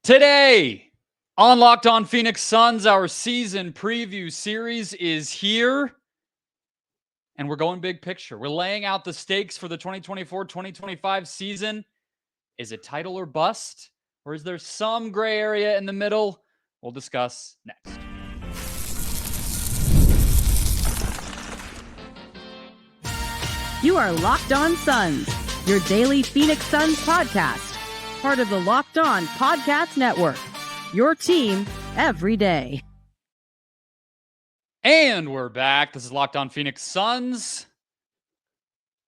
Today on Locked On Phoenix Suns, our season preview series is here. And we're going big picture. We're laying out the stakes for the 2024-2025 season. Is it title or bust? Or is there some gray area in the middle? We'll discuss next. You are Locked On Suns, your daily Phoenix Suns podcast. Part of the Locked On Podcast Network. Your team every day. And we're back. This is Locked On Phoenix Suns.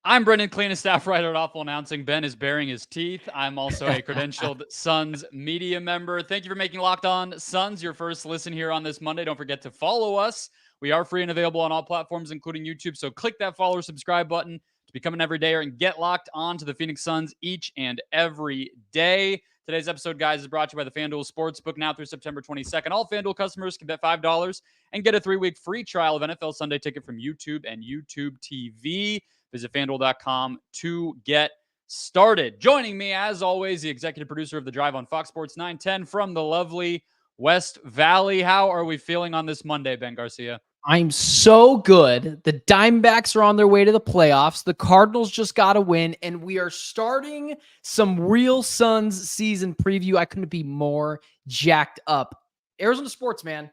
I'm Brendon, Kleen, a staff writer at Awful Announcing. Ben is baring his teeth. I'm also a credentialed Suns media member. Thank you for making Locked On Suns your first listen here on this Monday. Don't forget to follow us. We are free and available on all platforms, including YouTube. So click that follow or subscribe button to become an everydayer and get locked on to the Phoenix Suns each and every day. Today's episode, guys, is brought to you by the FanDuel Sportsbook. Now through September 22nd, all FanDuel customers can bet $5 and get a 3-week free trial of NFL Sunday Ticket from YouTube and YouTube TV. Visit FanDuel.com to get started. Joining me, as always, the executive producer of The Drive on Fox Sports 910 from the lovely West Valley. How are we feeling on this Monday, Ben Garcia? I'm so good. The Diamondbacks are on their way to the playoffs. The Cardinals just got a win, and we are starting some real Suns season preview. I couldn't be more jacked up. Arizona sports, man,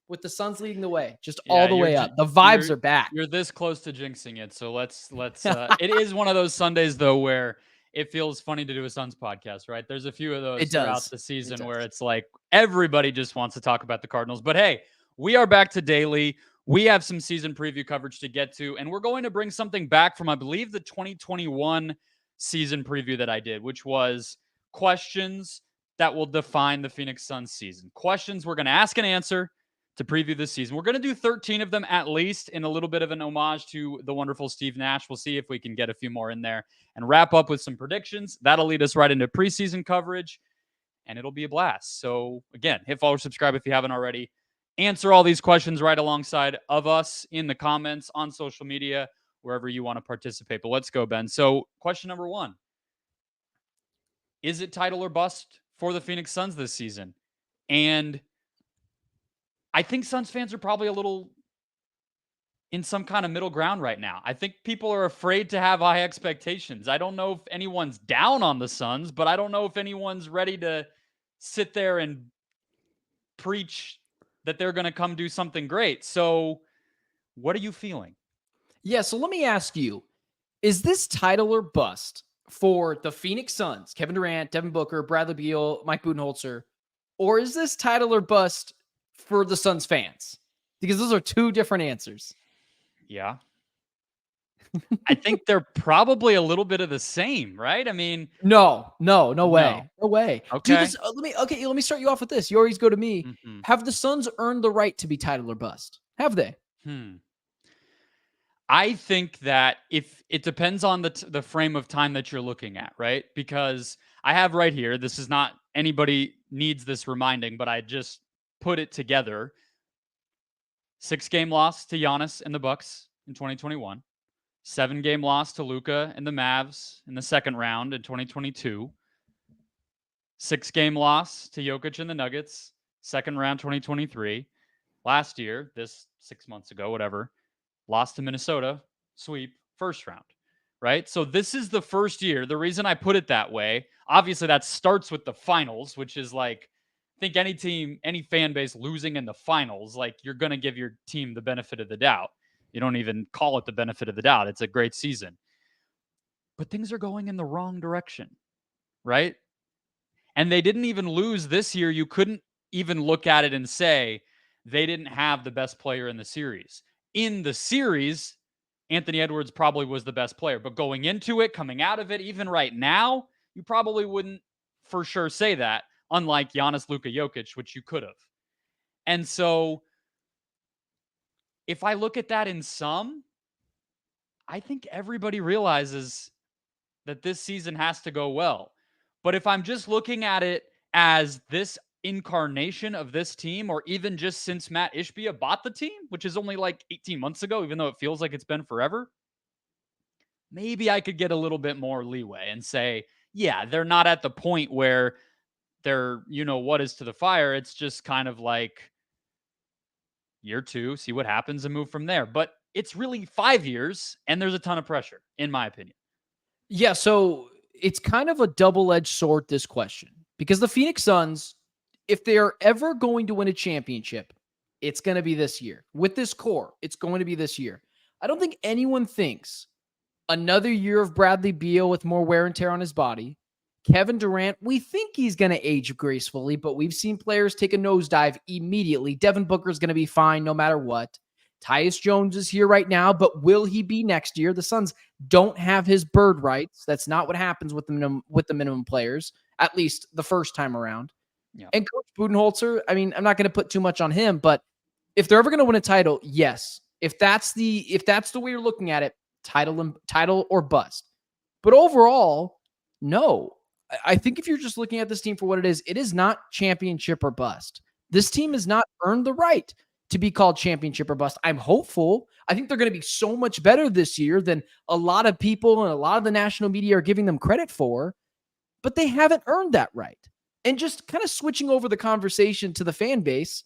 with the Suns leading the way, just all the way up. The vibes are back. You're this close to jinxing it, so let's. It is one of those Sundays though where it feels funny to do a Suns podcast, right? There's a few of those throughout the season where it's like everybody just wants to talk about the Cardinals, but hey, we are back to daily. We have some season preview coverage to get to, and we're going to bring something back from, I believe, the 2021 season preview that I did, which was questions that will define the Phoenix Suns season. Questions we're going to ask and answer to preview this season. We're going to do 13 of them at least in a little bit of an homage to the wonderful Steve Nash. We'll see if we can get a few more in there and wrap up with some predictions. That'll lead us right into preseason coverage, and it'll be a blast. So, again, hit follow, subscribe if you haven't already. Answer all these questions right alongside of us in the comments on social media, wherever you want to participate. But let's go, Ben. So question number one, is it title or bust for the Phoenix Suns this season? And I think Suns fans are probably a little in some kind of middle ground right now. I think people are afraid to have high expectations. I don't know if anyone's down on the Suns, but I don't know if anyone's ready to sit there and preach that they're going to come do something great. So what are you feeling? Yeah, so let me ask you, is this title or bust for the Phoenix Suns, Kevin Durant, Devin Booker, Bradley Beal, Mike Budenholzer, or is this title or bust for the Suns fans? Because those are two different answers. Yeah. I think they're probably a little bit of the same, right? I mean, no way. Okay. Dude, let me start you off with this. You always go to me. Mm-hmm. Have the Suns earned the right to be title or bust? Have they? I think that if it depends on the frame of time that you're looking at, right? Because I have right here, this is not anybody needs this reminding, but I just put it together. 6-game loss to Giannis and the Bucks in 2021. 7-game loss to Luka and the Mavs in the second round in 2022. 6-game loss to Jokic and the Nuggets, second round 2023. Last year, this 6 months ago, whatever, lost to Minnesota, sweep, first round, right? So this is the first year. The reason I put it that way, obviously that starts with the finals, which is like, I think any team, any fan base losing in the finals, like you're going to give your team the benefit of the doubt. You don't even call it the benefit of the doubt. It's a great season. But things are going in the wrong direction, right? And they didn't even lose this year. You couldn't even look at it and say they didn't have the best player in the series. In the series, Anthony Edwards probably was the best player. But going into it, coming out of it, even right now, you probably wouldn't for sure say that, unlike Giannis, Luka, Jokic, which you could have. And so if I look at that in sum, I think everybody realizes that this season has to go well. But if I'm just looking at it as this incarnation of this team, or even just since Mat Ishbia bought the team, which is only like 18 months ago, even though it feels like it's been forever, maybe I could get a little bit more leeway and say, yeah, they're not at the point where their, what is to the fire. It's just kind of like year 2, see what happens and move from there. But it's really 5 years and there's a ton of pressure, in my opinion. Yeah. So it's kind of a double-edged sword, this question, because the Phoenix Suns, if they are ever going to win a championship, it's going to be this year. With this core, it's going to be this year. I don't think anyone thinks another year of Bradley Beal with more wear and tear on his body. Kevin Durant, we think he's going to age gracefully, but we've seen players take a nosedive immediately. Devin Booker is going to be fine no matter what. Tyus Jones is here right now, but will he be next year? The Suns don't have his bird rights. That's not what happens with the minimum players, at least the first time around. Yeah. And Coach Budenholzer, I mean, I'm not going to put too much on him, but if they're ever going to win a title, yes. If that's the way you're looking at it, title or bust. But overall, no. I think if you're just looking at this team for what it is not championship or bust. This team has not earned the right to be called championship or bust. I'm hopeful. I think they're going to be so much better this year than a lot of people and a lot of the national media are giving them credit for, but they haven't earned that right. And just kind of switching over the conversation to the fan base,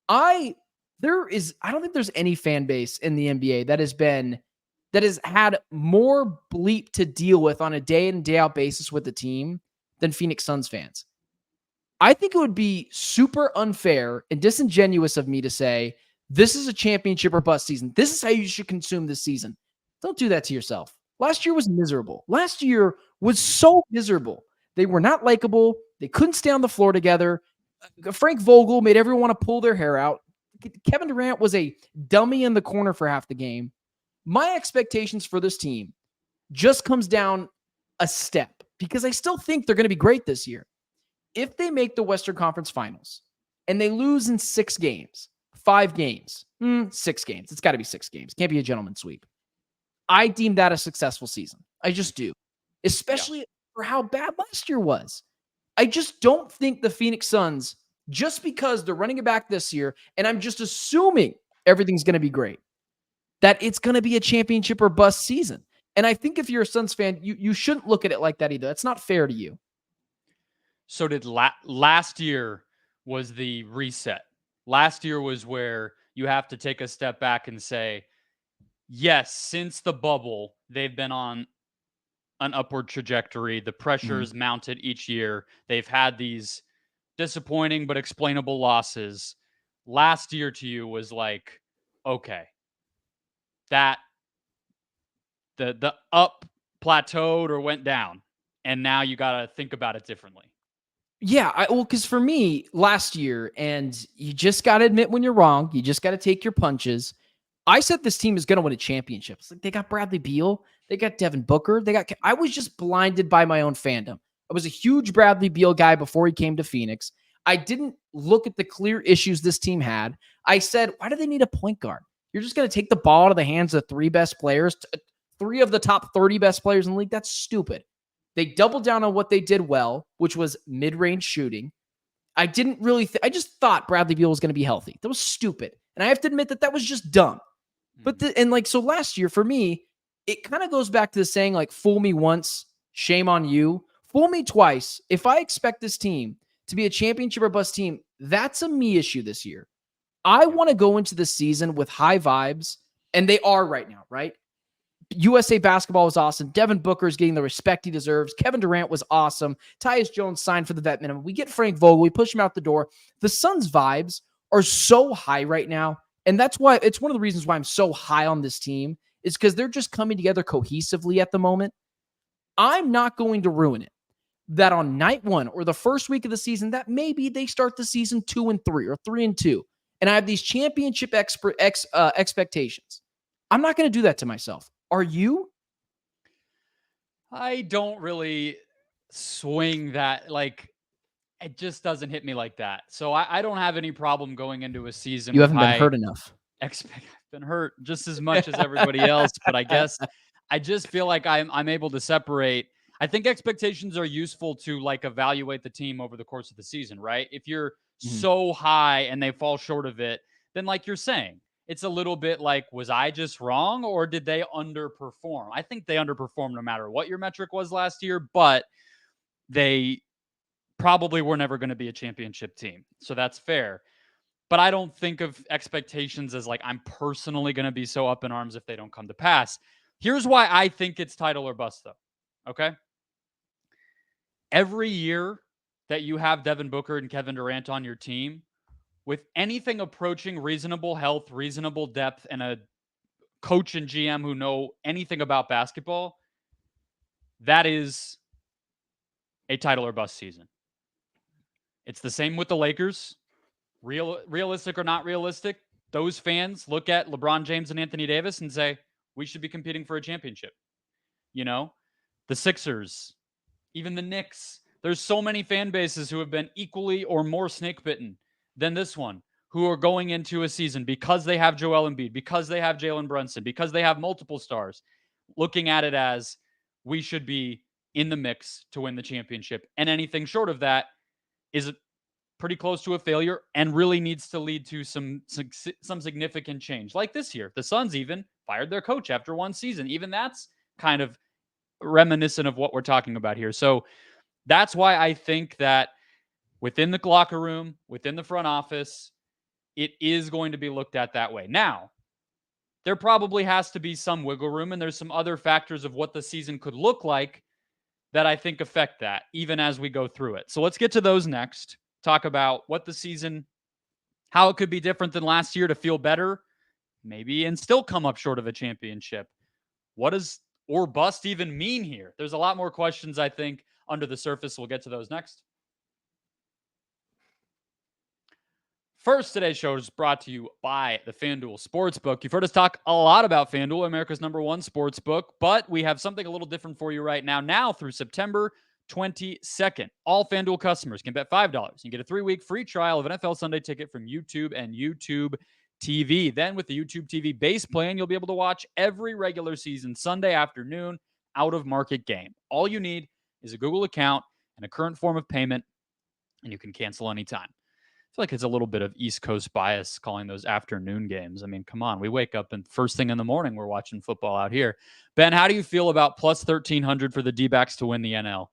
I don't think there's any fan base in the NBA that has had more bleep to deal with on a day in and day out basis with the team than Phoenix Suns fans. I think it would be super unfair and disingenuous of me to say, this is a championship or bust season. This is how you should consume this season. Don't do that to yourself. Last year was miserable. Last year was so miserable. They were not likable. They couldn't stay on the floor together. Frank Vogel made everyone want to pull their hair out. Kevin Durant was a dummy in the corner for half the game. My expectations for this team just comes down a step because I still think they're going to be great this year. If they make the Western Conference Finals and they lose in 6 games, 5 games, 6 games, it's got to be 6 games. Can't be a gentleman's sweep. I deem that a successful season. I just do, especially for how bad last year was. I just don't think the Phoenix Suns, just because they're running it back this year, and I'm just assuming everything's going to be great, that it's going to be a championship or bust season. And I think if you're a Suns fan, you shouldn't look at it like that either. That's not fair to you. So did last year was the reset. Last year was where you have to take a step back and say, yes, since the bubble, they've been on an upward trajectory. The pressure is mounted each year. They've had these disappointing but explainable losses. Last year to you was like, okay, that the up plateaued or went down, and now you got to think about it differently. Yeah, because for me, last year, and you just got to admit when you're wrong. You just got to take your punches. I said this team is going to win a championship. It's like they got Bradley Beal. They got Devin Booker. I was just blinded by my own fandom. I was a huge Bradley Beal guy before he came to Phoenix. I didn't look at the clear issues this team had. I said, why do they need a point guard? You're just going to take the ball out of the hands of 3 best players, 3 of the top 30 best players in the league? That's stupid. They doubled down on what they did well, which was mid-range shooting. I didn't really I just thought Bradley Beal was going to be healthy. That was stupid. And I have to admit that was just dumb. But so last year for me, it kind of goes back to the saying, like, fool me once, shame on you. Fool me twice. If I expect this team to be a championship or bust team, that's a me issue this year. I want to go into the season with high vibes, and they are right now, right? USA basketball was awesome. Devin Booker is getting the respect he deserves. Kevin Durant was awesome. Tyus Jones signed for the vet minimum. We get Frank Vogel. We push him out the door. The Suns' vibes are so high right now. And that's why it's one of the reasons why I'm so high on this team is because they're just coming together cohesively at the moment. I'm not going to ruin it that on night 1 or the first week of the season, that maybe they start the season 2-3 or 3-2. And I have these championship expectations. I'm not going to do that to myself. Are you? I don't really swing that. Like, it just doesn't hit me like that. So I don't have any problem going into a season. You haven't been hurt enough. I've been hurt just as much as everybody else, but I guess I just feel like I'm able to separate. I think expectations are useful to like evaluate the team over the course of the season, right? If you're so high and they fall short of it, then like you're saying, it's a little bit like, was I just wrong or did they underperform? I think they underperformed no matter what your metric was last year, but they probably we're never going to be a championship team. So that's fair. But I don't think of expectations as like, I'm personally going to be so up in arms if they don't come to pass. Here's why I think it's title or bust, though. Okay. Every year that you have Devin Booker and Kevin Durant on your team, with anything approaching reasonable health, reasonable depth, and a coach and GM who know anything about basketball, that is a title or bust season. It's the same with the Lakers. Realistic or not realistic, those fans look at LeBron James and Anthony Davis and say, we should be competing for a championship. You know, the Sixers, even the Knicks. There's so many fan bases who have been equally or more snake bitten than this one, who are going into a season because they have Joel Embiid, because they have Jalen Brunson, because they have multiple stars, looking at it as we should be in the mix to win the championship. And anything short of that is pretty close to a failure and really needs to lead to some significant change. Like this year, the Suns even fired their coach after one season. Even that's kind of reminiscent of what we're talking about here. So that's why I think that within the locker room, within the front office, it is going to be looked at that way. Now, there probably has to be some wiggle room, and there's some other factors of what the season could look like that I think affect that, even as we go through it. So let's get to those next. Talk about what the season, how it could be different than last year to feel better, maybe, and still come up short of a championship. What does or bust even mean here? There's a lot more questions, I think, under the surface. We'll get to those next. First, today's show is brought to you by the FanDuel Sportsbook. You've heard us talk a lot about FanDuel, America's #1 sportsbook, but we have something a little different for you right now. Now through September 22nd, all FanDuel customers can bet $5 and get a 3-week free trial of NFL Sunday Ticket from YouTube and YouTube TV. Then with the YouTube TV base plan, you'll be able to watch every regular season Sunday afternoon out-of-market game. All you need is a Google account and a current form of payment, and you can cancel anytime. I feel like it's a little bit of East Coast bias calling those afternoon games. I mean, come on. We wake up and first thing in the morning, we're watching football out here. Ben, how do you feel about plus 1,300 for the D-backs to win the NL?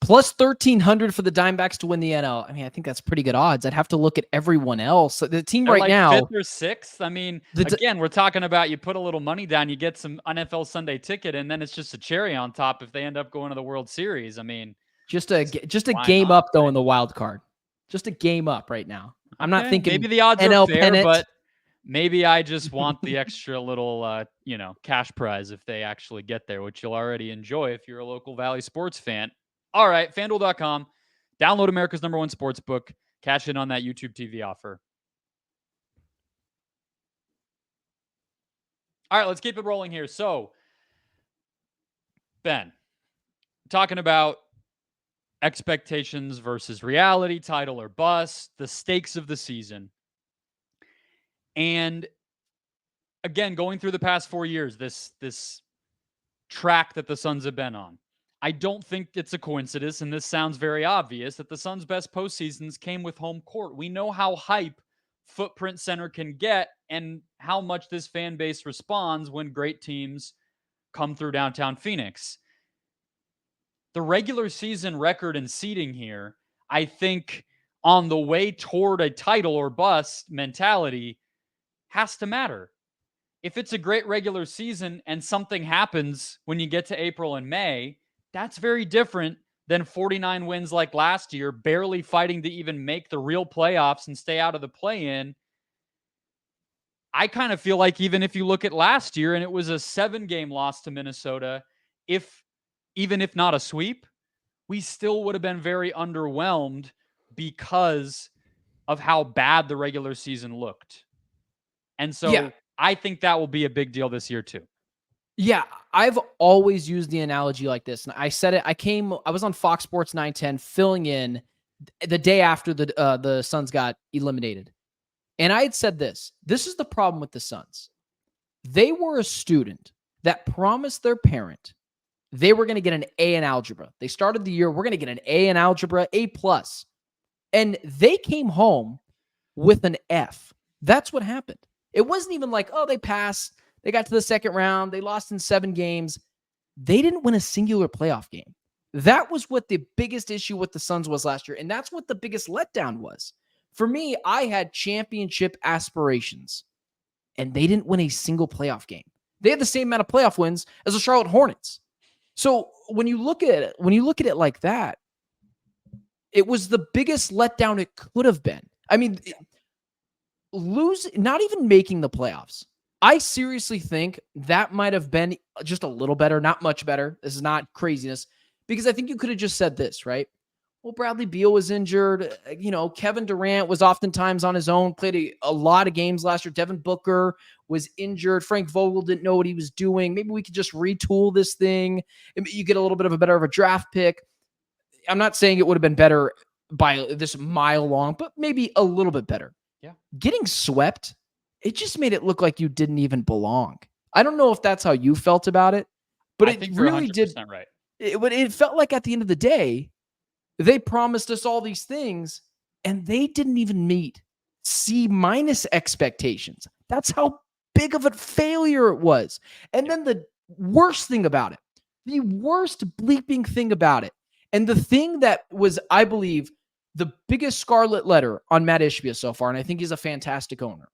Plus 1,300 for the Dimebacks to win the NL. I mean, I think that's pretty good odds. I'd have to look at everyone else. The team They're right like now, 5th or 6th. I mean, again, we're talking about you put a little money down, you get some NFL Sunday Ticket, and then it's just a cherry on top if they end up going to the World Series. I mean, just a game up though in the wild card. Just a game up right now. I'm not thinking maybe the odds NL are fair, pennant. But maybe I just want the extra little, cash prize if they actually get there, which you'll already enjoy if you're a local Valley sports fan. All right, FanDuel.com. Download America's #1 sportsbook. Cash in on that YouTube TV offer. All right, let's keep it rolling here. So, Ben, talking about expectations versus reality, title or bust, the stakes of the season. And again, going through the past 4 years, this track that the Suns have been on, I don't think it's a coincidence, and this sounds very obvious, that the Suns' best postseasons came with home court. We know how hype Footprint Center can get and how much this fan base responds when great teams come through downtown Phoenix. The regular season record and seeding here, I think on the way toward a title or bust mentality, has to matter. If it's a great regular season and something happens when you get to April and May, that's very different than 49 wins like last year, barely fighting to even make the real playoffs and stay out of the play-in. I kind of feel like even if you look at last year and it was a 7-game loss to Minnesota, even if not a sweep, we still would have been very underwhelmed because of how bad the regular season looked. And so I think that will be a big deal this year too. Yeah, I've always used the analogy like this. And I said it, I was on Fox Sports 910 filling in the day after the Suns got eliminated. And I had said this is the problem with the Suns. They were a student that promised their parent they were going to get an A in algebra. They started the year, we're going to get an A in algebra, A+. And they came home with an F. That's what happened. It wasn't even like, oh, they passed. They got to the second round. They lost in 7 games. They didn't win a singular playoff game. That was what the biggest issue with the Suns was last year. And that's what the biggest letdown was. For me, I had championship aspirations, and they didn't win a single playoff game. They had the same amount of playoff wins as the Charlotte Hornets. So when you look at it like that, it was the biggest letdown it could have been. I mean, not even making the playoffs. I seriously think that might have been just a little better, not much better. This is not craziness, because I think you could have just said this, right? Well, Bradley Beal was injured. Kevin Durant was oftentimes on his own, played a lot of games last year. Devin Booker was injured. Frank Vogel didn't know what he was doing. Maybe we could just retool this thing. You get a little bit of a draft pick. I'm not saying it would have been better by this mile long, but maybe a little bit better. Yeah. Getting swept, it just made it look like you didn't even belong. I don't know if that's how you felt about it, but it really did. Right. It felt like at the end of the day, they promised us all these things, and they didn't even meet C- expectations. That's how big of a failure it was. And then the worst thing about it, the worst bleeping thing about it, and the thing that was, I believe, the biggest scarlet letter on Mat Ishbia so far, and I think he's a fantastic owner,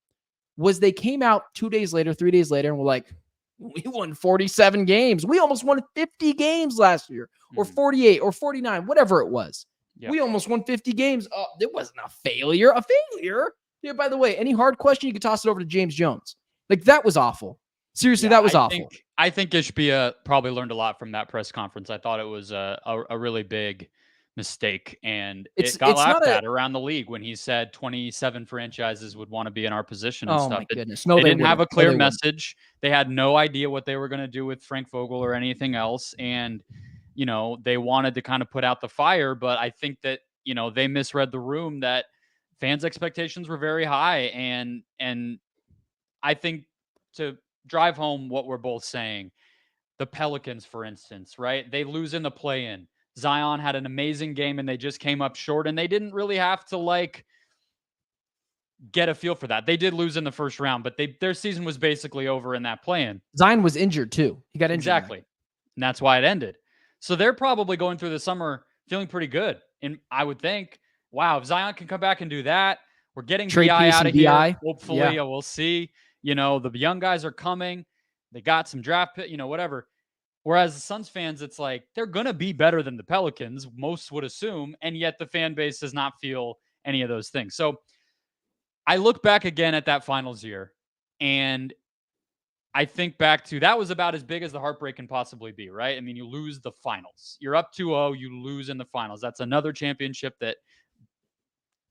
was they came out 2 days later, 3 days later, and were like, we won 47 games. We almost won 50 games last year, or 48 or 49, whatever it was. Yep. We almost won 50 games. Oh, it wasn't a failure. A failure? Yeah, by the way, any hard question, you can toss it over to James Jones. Like, that was awful. Seriously, that was awful. I think Ishbia probably learned a lot from that press conference. I thought it was a really big mistake, and it got laughed at around the league when he said 27 franchises would want to be in our position and stuff. My goodness. No, they didn't have a clear message. They had no idea what they were going to do with Frank Vogel or anything else, and they wanted to kind of put out the fire, but I think that they misread the room, that fans' expectations were very high, and I think, to drive home what we're both saying, the Pelicans, for instance, right? They lose in the play-in. Zion had an amazing game, and they just came up short, and they didn't really have to get a feel for that. They did lose in the first round, but their season was basically over in that play-in. Zion was injured too. He got injured. Exactly. And that's why it ended. So they're probably going through the summer feeling pretty good. And I would think, wow, if Zion can come back and do that, we're getting BI out of here. Hopefully, we'll see. The young guys are coming. They got some draft pick, whatever. Whereas the Suns fans, it's like, they're going to be better than the Pelicans, most would assume. And yet the fan base does not feel any of those things. So I look back again at that finals year, and I think back to, that was about as big as the heartbreak can possibly be, right? I mean, you lose the finals. You're up 2-0, you lose in the finals. That's another championship that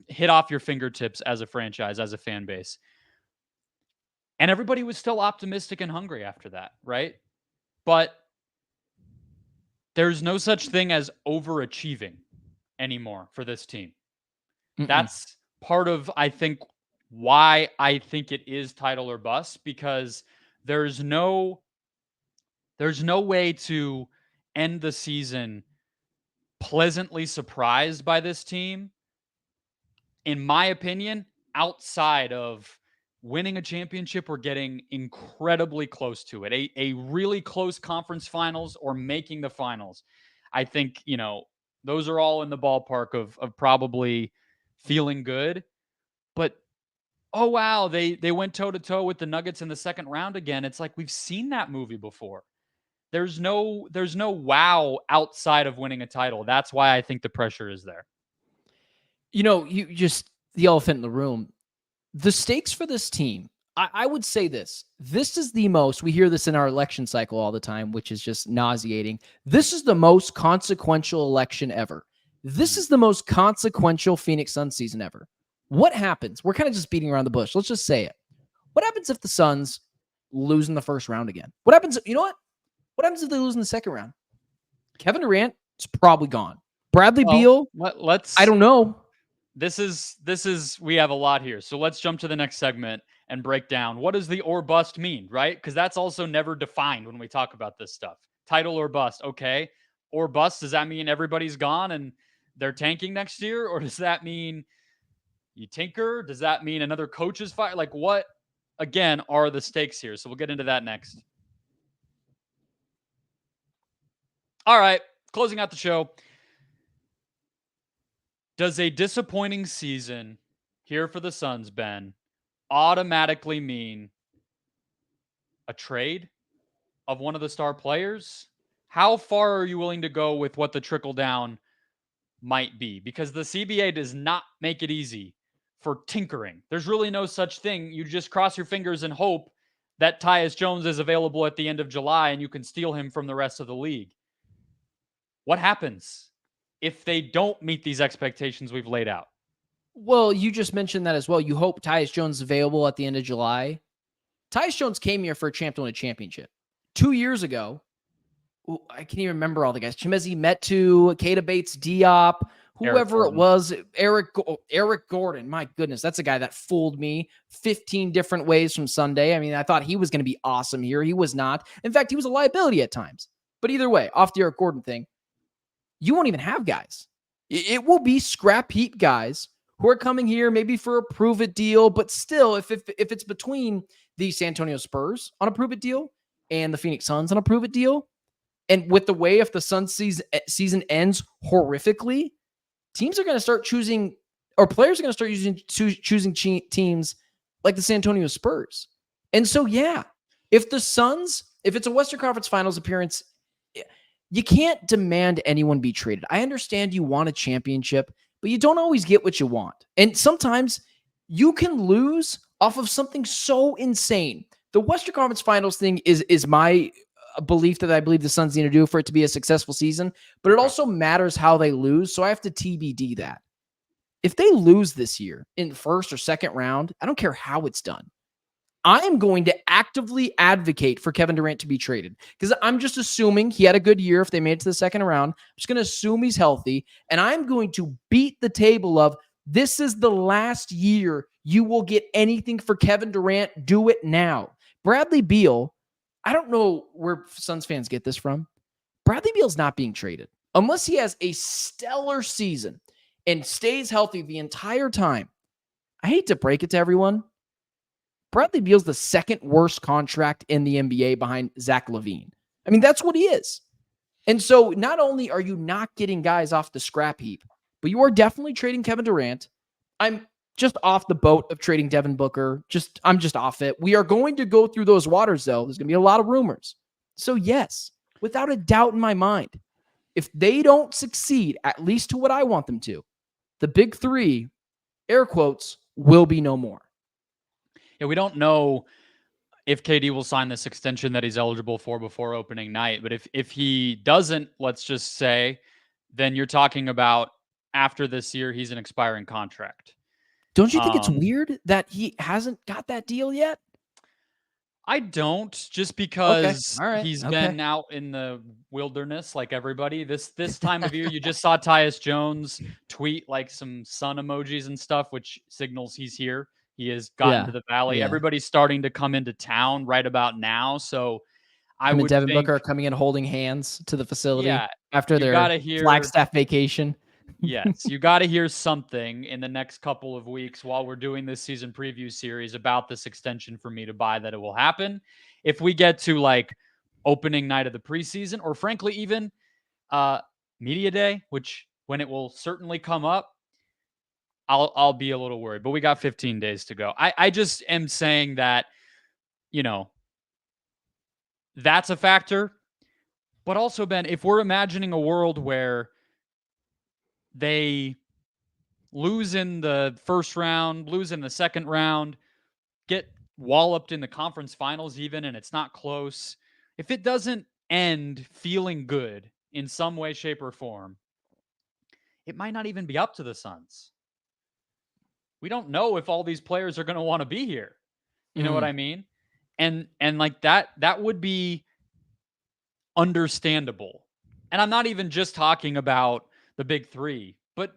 hit off your fingertips as a franchise, as a fan base. And everybody was still optimistic and hungry after that, right? But there's no such thing as overachieving anymore for this team. That's part of, I think, why I think it is title or bust, because there's no way to end the season pleasantly surprised by this team, in my opinion, outside of winning a championship or getting incredibly close to it. A really close conference finals or making the finals. I think, those are all in the ballpark of probably feeling good. But oh wow, they went toe-to-toe with the Nuggets in the second round again. It's like, we've seen that movie before. There's no wow outside of winning a title. That's why I think the pressure is there. You just, the elephant in the room, the stakes for this team, I would say this is the most, we hear this in our election cycle all the time, which is just nauseating. This is the most consequential election ever. This is the most consequential Phoenix Suns season ever. What happens? We're kind of just beating around the bush. Let's just say it. What happens if the Suns lose in the first round again? What happens? What happens if they lose in the second round? Kevin Durant is probably gone. Bradley Beal, I don't know. This is, we have a lot here. So let's jump to the next segment and break down, what does the or bust mean, right? Because that's also never defined when we talk about this stuff. Title or bust, okay. Or bust, does that mean everybody's gone and they're tanking next year? Or does that mean you tinker? Does that mean another coach is fired? Like, what, again, are the stakes here? So we'll get into that next. All right. closing out the show, does a disappointing season here for the Suns, Ben, automatically mean a trade of one of the star players? How far are you willing to go with what the trickle down might be? Because the CBA does not make it easy for tinkering. There's really no such thing. You just cross your fingers and hope that Tyus Jones is available at the end of July and you can steal him from the rest of the league. What happens if they don't meet these expectations we've laid out? Well, you just mentioned that as well. You hope Tyus Jones is available at the end of July. Tyus Jones came here for a chance to win a championship. 2 years ago, I can't even remember all the guys. Chimezie Metu, Keita Bates-Diop, whoever it was, Eric Gordon. My goodness, that's a guy that fooled me 15 different ways from Sunday. I mean, I thought he was going to be awesome here. He was not. In fact, he was a liability at times. But either way, off the Eric Gordon thing, you won't even have guys. It will be scrap heap guys who are coming here maybe for a prove-it deal, but still, if it's between the San Antonio Spurs on a prove-it deal and the Phoenix Suns on a prove-it deal, and with the way if the Suns season ends horrifically, teams are going to start choosing, or players are going to start choosing teams like the San Antonio Spurs. And so, yeah, if it's a Western Conference Finals appearance, you can't demand anyone be traded. I understand you want a championship, but you don't always get what you want. And sometimes you can lose off of something so insane. The Western Conference Finals thing is my belief that I believe the Suns need to do for it to be a successful season, but it also matters how they lose. So I have to TBD that. If they lose this year in the first or second round, I don't care how it's done. I am going to actively advocate for Kevin Durant to be traded because I'm just assuming he had a good year if they made it to the second round. I'm just going to assume he's healthy, and I'm going to beat the table of this is the last year you will get anything for Kevin Durant. Do it now. Bradley Beal, I don't know where Suns fans get this from. Bradley Beal's not being traded unless he has a stellar season and stays healthy the entire time. I hate to break it to everyone. Bradley Beal's the second worst contract in the NBA behind Zach LaVine. I mean, that's what he is. And so not only are you not getting guys off the scrap heap, but you are definitely trading Kevin Durant. I'm just off the boat of trading Devin Booker. I'm just off it. We are going to go through those waters, though. There's going to be a lot of rumors. So yes, without a doubt in my mind, if they don't succeed, at least to what I want them to, the big three, air quotes, will be no more. Yeah, we don't know if KD will sign this extension that he's eligible for before opening night. But if he doesn't, let's just say, then you're talking about after this year, he's an expiring contract. Don't you think it's weird that he hasn't got that deal yet? I don't, just because he's been out in the wilderness like everybody. This time of year, you just saw Tyus Jones tweet like some sun emojis and stuff, which signals he's here. He has gotten to the Valley. Yeah. Everybody's starting to come into town right about now. So I would Devin Booker are coming in holding hands to the facility after their hear, Flagstaff vacation. Yes, you got to hear something in the next couple of weeks while we're doing this season preview series about this extension for me to buy that it will happen. If we get to like opening night of the preseason, or frankly, even media day, which when it will certainly come up, I'll be a little worried, but we got 15 days to go. I just am saying that, that's a factor. But also, Ben, if we're imagining a world where they lose in the first round, lose in the second round, get walloped in the conference finals even, and it's not close, if it doesn't end feeling good in some way, shape, or form, it might not even be up to the Suns. We don't know if all these players are going to want to be here. You know what I mean? And like that would be understandable. And I'm not even just talking about the big three, but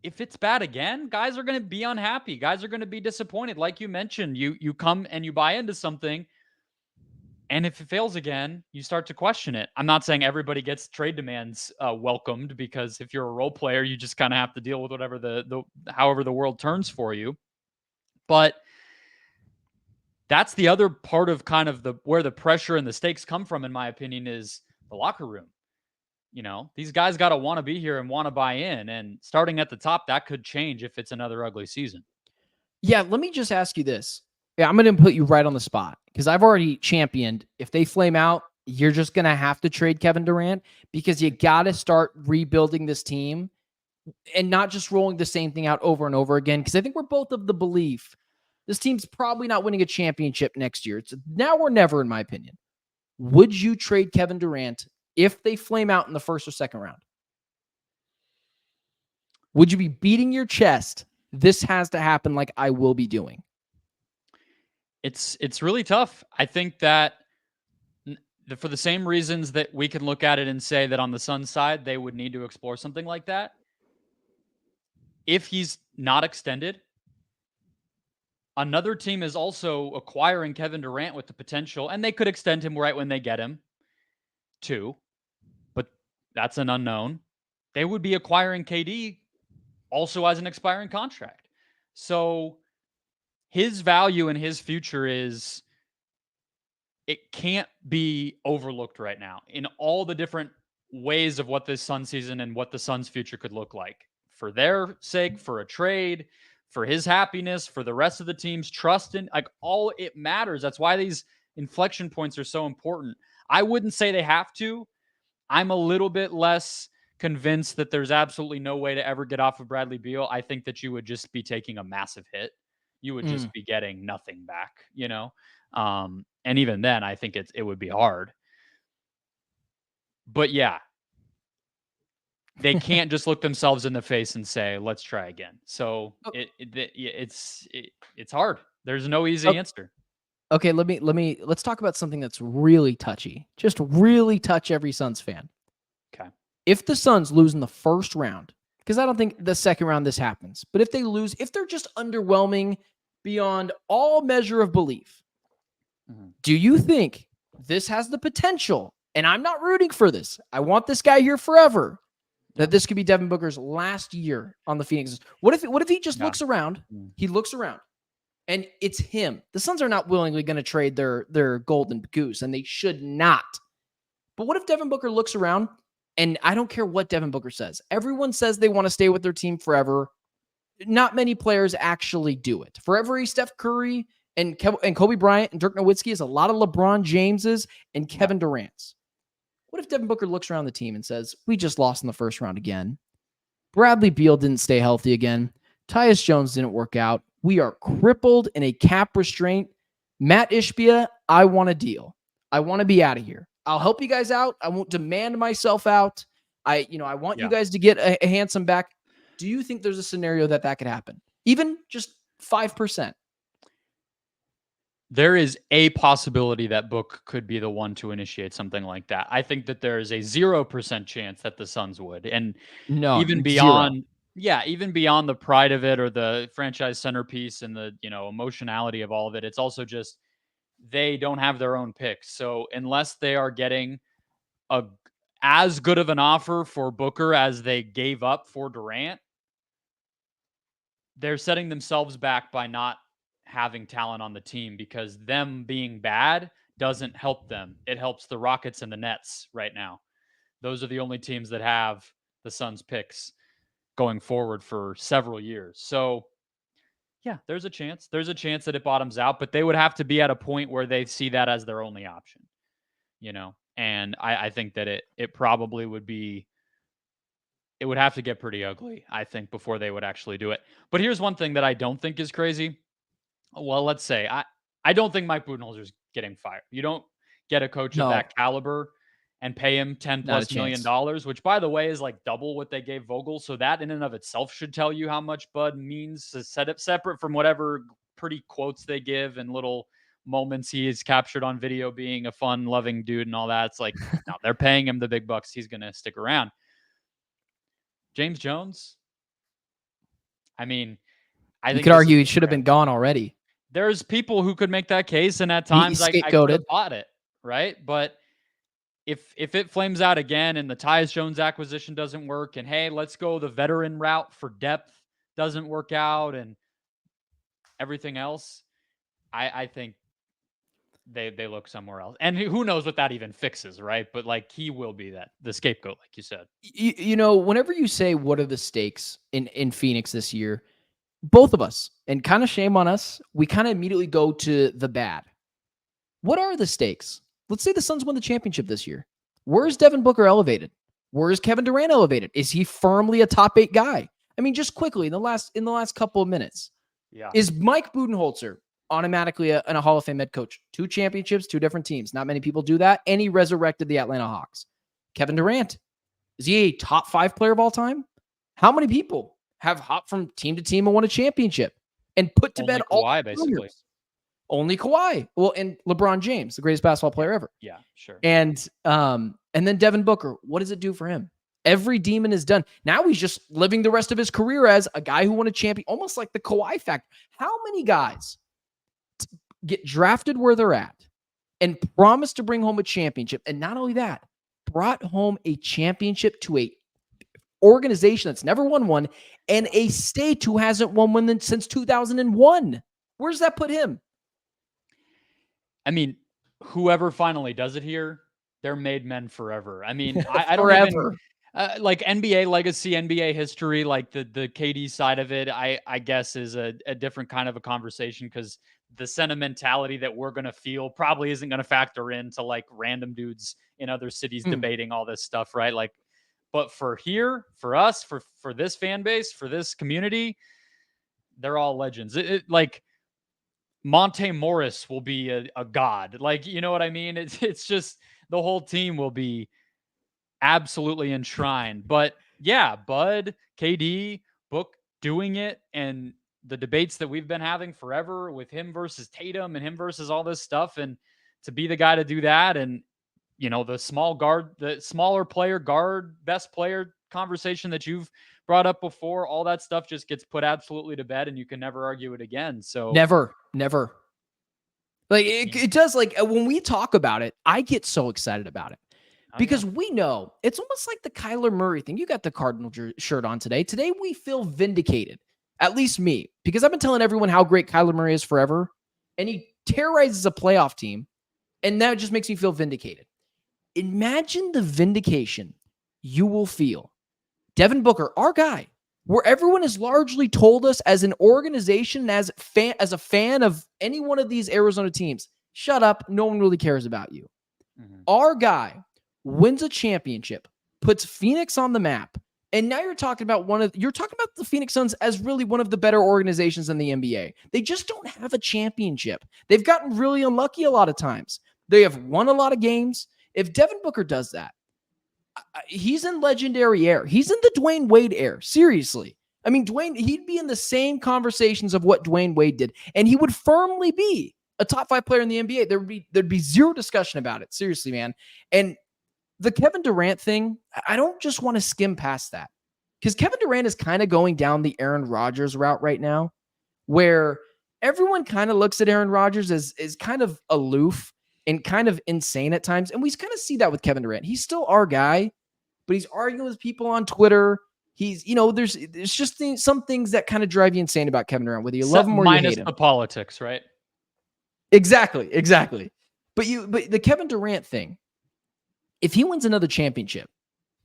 if it's bad again, guys are going to be unhappy. Guys are going to be disappointed. Like you mentioned, you come and you buy into something, and if it fails again, you start to question it. I'm not saying everybody gets trade demands welcomed, because if you're a role player, you just kind of have to deal with whatever however the world turns for you. But that's the other part of kind of where the pressure and the stakes come from, in my opinion, is the locker room. These guys got to want to be here and want to buy in. And starting at the top, that could change if it's another ugly season. Yeah, let me just ask you this. Yeah, I'm going to put you right on the spot because I've already championed. If they flame out, you're just going to have to trade Kevin Durant because you got to start rebuilding this team and not just rolling the same thing out over and over again. Because I think we're both of the belief this team's probably not winning a championship next year. It's now or never, in my opinion. Would you trade Kevin Durant if they flame out in the first or second round? Would you be beating your chest? This has to happen like I will be doing. It's really tough. I think that for the same reasons that we can look at it and say that on the Suns side, they would need to explore something like that. If he's not extended, another team is also acquiring Kevin Durant with the potential, and they could extend him right when they get him too, but that's an unknown. They would be acquiring KD also as an expiring contract. So his value and his future it can't be overlooked right now in all the different ways of what this Sun season and what the Suns' future could look like for their sake, for a trade, for his happiness, for the rest of the team's trust in, like, all it matters. That's why these inflection points are so important. I wouldn't say they have to. I'm a little bit less convinced that there's absolutely no way to ever get off of Bradley Beal. I think that you would just be taking a massive hit. You would just be getting nothing back, and even then, I think it would be hard. But yeah, they can't just look themselves in the face and say, "Let's try again." So it's hard. There's no easy answer. Okay, let's talk about something that's really touchy. Just really touch every Suns fan. Okay. If the Suns lose in the first round, because I don't think the second round this happens, but if they lose, if they're just underwhelming beyond all measure of belief, do you think this has the potential? And I'm not rooting for this. I want this guy here forever. That this could be Devin Booker's last year on the Phoenix. What if he just looks around? He looks around, and it's him. The Suns are not willingly going to trade their golden goose, and they should not. But what if Devin Booker looks around, and I don't care what Devin Booker says. Everyone says they want to stay with their team forever. Not many players actually do it. For every Steph Curry and Kobe Bryant and Dirk Nowitzki is a lot of LeBron Jameses and Kevin Durant's. What if Devin Booker looks around the team and says, we just lost in the first round again. Bradley Beal didn't stay healthy again. Tyus Jones didn't work out. We are crippled in a cap restraint. Mat Ishbia, I want a deal. I want to be out of here. I'll help you guys out. I won't demand myself out. I want you guys to get a handsome back. Do you think there's a scenario that could happen? Even just 5%? There is a possibility that Book could be the one to initiate something like that. I think that there is a 0% chance that the Suns would. And even beyond the pride of it or the franchise centerpiece and the, emotionality of all of it, it's also just they don't have their own picks. So unless they are getting as good of an offer for Booker as they gave up for Durant, they're setting themselves back by not having talent on the team, because them being bad doesn't help them. It helps the Rockets and the Nets right now. Those are the only teams that have the Suns picks going forward for several years. So yeah, there's a chance. There's a chance that it bottoms out, but they would have to be at a point where they see that as their only option, and I think that it probably would be, it would have to get pretty ugly, I think, before they would actually do it. But here's one thing that I don't think is crazy. Well, let's say I don't think Mike Budenholzer's getting fired. You don't get a coach of that caliber and pay him $10+ million, which, by the way, is like double what they gave Vogel. So that in and of itself should tell you how much Bud means, to set it separate from whatever pretty quotes they give and little moments he is captured on video being a fun, loving dude and all that. It's like, no, they're paying him the big bucks. He's going to stick around. James Jones, I mean, I think you could argue he should have been gone already. There's people who could make that case, and at times I could have bought it, right? But if it flames out again and the Tyus Jones acquisition doesn't work, and hey, let's go the veteran route for depth doesn't work out, and everything else, I think they look somewhere else. And who knows what that even fixes, right? But like he will be the scapegoat, like you said. You know, whenever you say what are the stakes in Phoenix this year, both of us, and kind of shame on us, we kind of immediately go to the bad. What are the stakes? Let's say the Suns win the championship this year. Where is Devin Booker elevated? Where is Kevin Durant elevated? Is he firmly a top 8 guy? I mean, just quickly in the last couple of minutes. Yeah. Is Mike Budenholzer automatically a Hall of Fame head coach? 2 championships, 2 different teams. Not many people do that. And he resurrected the Atlanta Hawks. Kevin Durant, is he a top 5 player of all time? How many people have hopped from team to team and won a championship and put to bed all Kawhi, basically? Only Kawhi. Well, and LeBron James, the greatest basketball player ever. Yeah, sure. And then Devin Booker, what does it do for him? Every demon is done. Now he's just living the rest of his career as a guy who won a champion, almost like the Kawhi factor. How many guys get drafted where they're at and promised to bring home a championship? And not only that, brought home a championship to a organization that's never won one and a state who hasn't won one since 2001. Where's that put him? I mean, whoever finally does it here, they're made men forever. I mean, I don't Forever. even like NBA legacy, NBA history, like the KD side of it, I guess is a different kind of a conversation because the sentimentality that we're going to feel probably isn't going to factor into like random dudes in other cities debating all this stuff, right? Like, but for here, for us, for this fan base, for this community, they're all legends. Like Monte Morris will be a god. Like, you know what I mean? It's just the whole team will be absolutely enshrined. But yeah, Bud, KD, Book doing it, and the debates that we've been having forever with him versus Tatum and him versus all this stuff, and to be the guy to do that, and you know, the smaller player guard, best player conversation that you've brought up before, all that stuff just gets put absolutely to bed and you can never argue it again. So never. Like it does. Like when we talk about it, I get so excited about it because we know it's almost like the Kyler Murray thing. You got the Cardinal shirt on today. Today we feel vindicated, at least me, because I've been telling everyone how great Kyler Murray is forever, and he terrorizes a playoff team, and that just makes me feel vindicated. Imagine the vindication you will feel. Devin Booker, our guy, where everyone has largely told us as an organization, as a fan of any one of these Arizona teams, shut up, no one really cares about you. Mm-hmm. Our guy wins a championship, puts Phoenix on the map, and now you're talking about the Phoenix Suns as really one of the better organizations in the NBA. They just don't have a championship. They've gotten really unlucky a lot of times. They have won a lot of games. If Devin Booker does that, he's in legendary air. He's in the Dwayne Wade air. Seriously. I mean, he'd be in the same conversations of what Dwayne Wade did, and he would firmly be a top 5 player in the NBA. There'd be zero discussion about it. Seriously, man. And the Kevin Durant thing, I don't just want to skim past that, because Kevin Durant is kind of going down the Aaron Rodgers route right now, where everyone kind of looks at Aaron Rodgers as kind of aloof and kind of insane at times. And we kind of see that with Kevin Durant. He's still our guy, but he's arguing with people on Twitter. He's, there's just some things that kind of drive you insane about Kevin Durant, whether you love him or you hate him. Minus the politics, right? Exactly. But the Kevin Durant thing, if he wins another championship,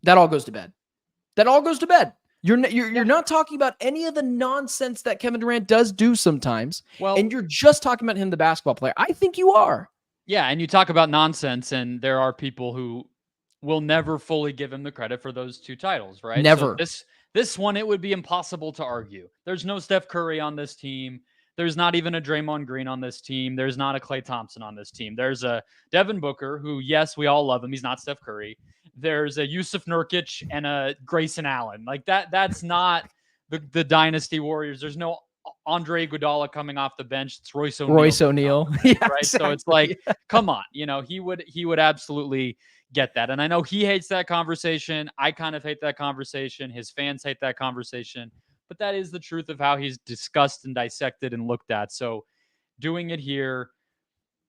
that all goes to bed. You're not talking about any of the nonsense that Kevin Durant does do sometimes. Well, and you're just talking about him, the basketball player. I think you are. Yeah, and you talk about nonsense, and there are people who will never fully give him the credit for those 2 titles, right? Never. So this one, it would be impossible to argue. There's no Steph Curry on this team. There's not even a Draymond Green on this team. There's not a Klay Thompson on this team. There's a Devin Booker, who, yes, we all love him. He's not Steph Curry. There's a Yusuf Nurkic and a Grayson Allen. Like that's not the Dynasty Warriors. There's no Andre Iguodala coming off the bench. It's Royce O'Neal. Yeah, right. Exactly. So it's like, come on, he would absolutely get that. And I know he hates that conversation. I kind of hate that conversation. His fans hate that conversation, but that is the truth of how he's discussed and dissected and looked at. So doing it here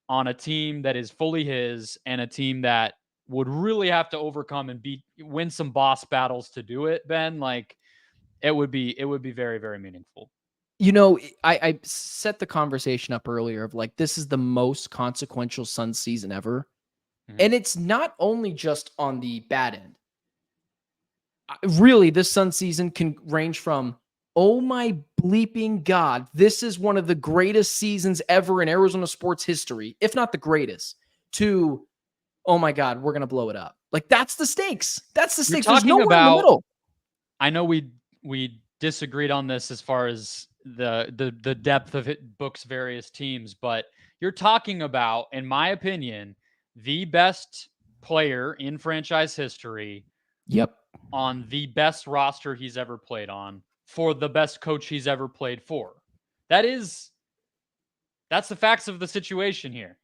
on a team that is fully his and a team that would really have to overcome and win some boss battles to do it, Ben, like it would be very, very meaningful. I set the conversation up earlier of like, this is the most consequential Suns season ever. Mm-hmm. And it's not only just on the bad end. Really, this Suns season can range from, oh my bleeping God, this is one of the greatest seasons ever in Arizona sports history, if not the greatest, to, oh my God, we're going to blow it up. Like, that's the stakes. That's the stakes. There's nowhere in the middle. I know we disagreed on this as far as the depth of Book's various teams, but you're talking about, in my opinion, the best player in franchise history. Yep. On the best roster he's ever played on, for the best coach he's ever played for. That's the facts of the situation here,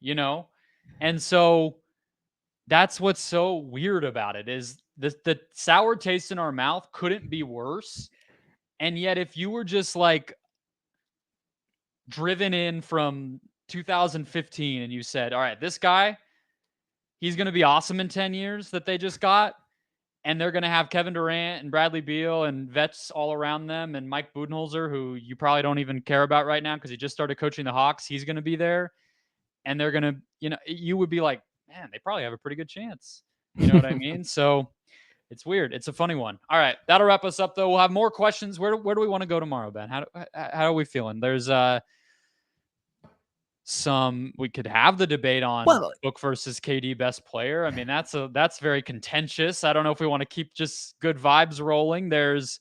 And so that's what's so weird about it is the sour taste in our mouth couldn't be worse. And yet if you were just like driven in from 2015 and you said, all right, this guy, he's going to be awesome in 10 years that they just got. And they're going to have Kevin Durant and Bradley Beal and vets all around them, and Mike Budenholzer, who you probably don't even care about right now because he just started coaching the Hawks. He's going to be there. And they're going to, you would be like, man, they probably have a pretty good chance. You know what I mean? So it's weird. It's a funny one. All right. That'll wrap us up, though. We'll have more questions. Where do we want to go tomorrow, Ben? How are we feeling? There's we could have the debate on Book versus KD best player. I mean, that's very contentious. I don't know if we want to keep just good vibes rolling. There's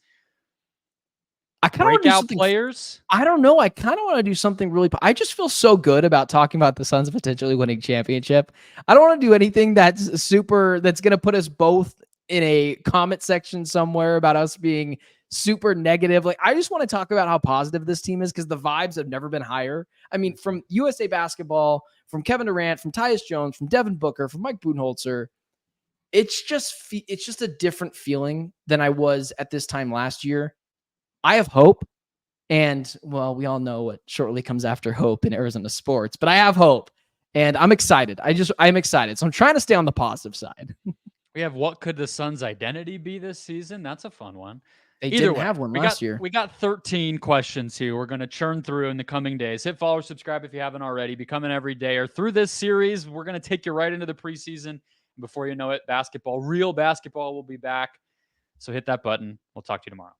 breakout players. I don't know. I kind of want to do something really. I just feel so good about talking about the Suns potentially winning championship. I don't want to do anything that's going to put us both in a comment section somewhere about us being super negative. Like, I just want to talk about how positive this team is because the vibes have never been higher. I mean, from USA Basketball, from Kevin Durant, from Tyus Jones, from Devin Booker, from Mike Budenholzer, it's just a different feeling than I was at this time last year. I have hope, and well, we all know what shortly comes after hope in Arizona sports, but I have hope, and I'm excited. I'm excited, so I'm trying to stay on the positive side. We have what could the Suns' identity be this season? That's a fun one. They didn't have one last year. We got 13 questions here. We're going to churn through in the coming days. Hit follow or subscribe if you haven't already. Become an everyday or through this series. We're going to take you right into the preseason. Before you know it, real basketball will be back. So hit that button. We'll talk to you tomorrow.